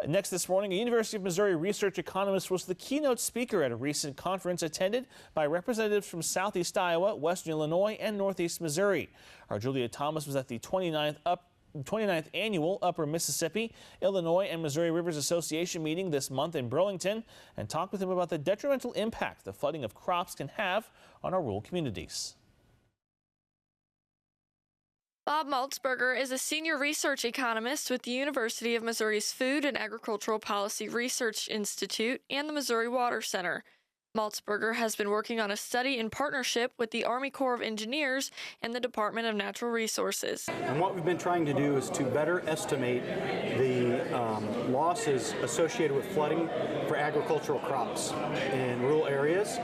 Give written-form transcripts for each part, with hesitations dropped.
Next this morning, a University of Missouri research economist was the keynote speaker at a recent conference attended by representatives from Southeast Iowa, Western Illinois, and Northeast Missouri. Our Julia Thomas was at the 29th annual Upper Mississippi, Illinois, and Missouri Rivers Association meeting this month in Burlington and talked with him about the detrimental impact the flooding of crops can have on our rural communities. Bob Maltsbarger is a senior research economist with the University of Missouri's Food and Agricultural Policy Research Institute and the Missouri Water Center. Maltsbarger has been working on a study in partnership with the Army Corps of Engineers and the Department of Natural Resources. And what we've been trying to do is to better estimate the losses associated with flooding for agricultural crops in rural areas.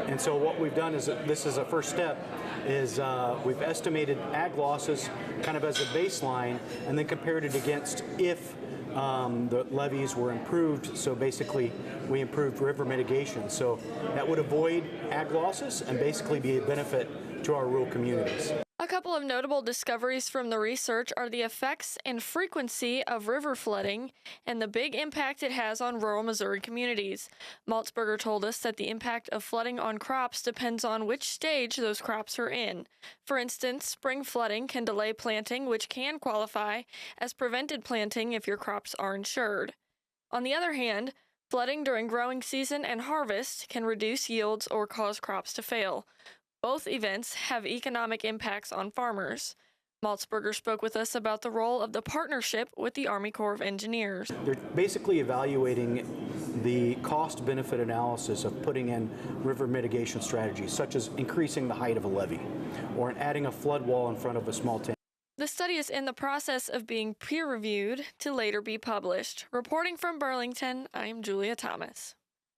And so what we've done is, this is a first step, is we've estimated ag losses kind of as a baseline and then compared it against if the levees were improved. So basically we improved river mitigation. So that would avoid ag losses and basically be a benefit to our rural communities. A couple of notable discoveries from the research are the effects and frequency of river flooding and the big impact it has on rural Missouri communities. Maltsbarger told us that the impact of flooding on crops depends on which stage those crops are in. For instance, spring flooding can delay planting, which can qualify as prevented planting if your crops are insured. On the other hand, flooding during growing season and harvest can reduce yields or cause crops to fail. Both events have economic impacts on farmers. Maltsbarger spoke with us about the role of the partnership with the Army Corps of Engineers. They're basically evaluating the cost-benefit analysis of putting in river mitigation strategies, such as increasing the height of a levee or adding a flood wall in front of a small tank. The study is in the process of being peer-reviewed to later be published. Reporting from Burlington, I am Julia Thomas.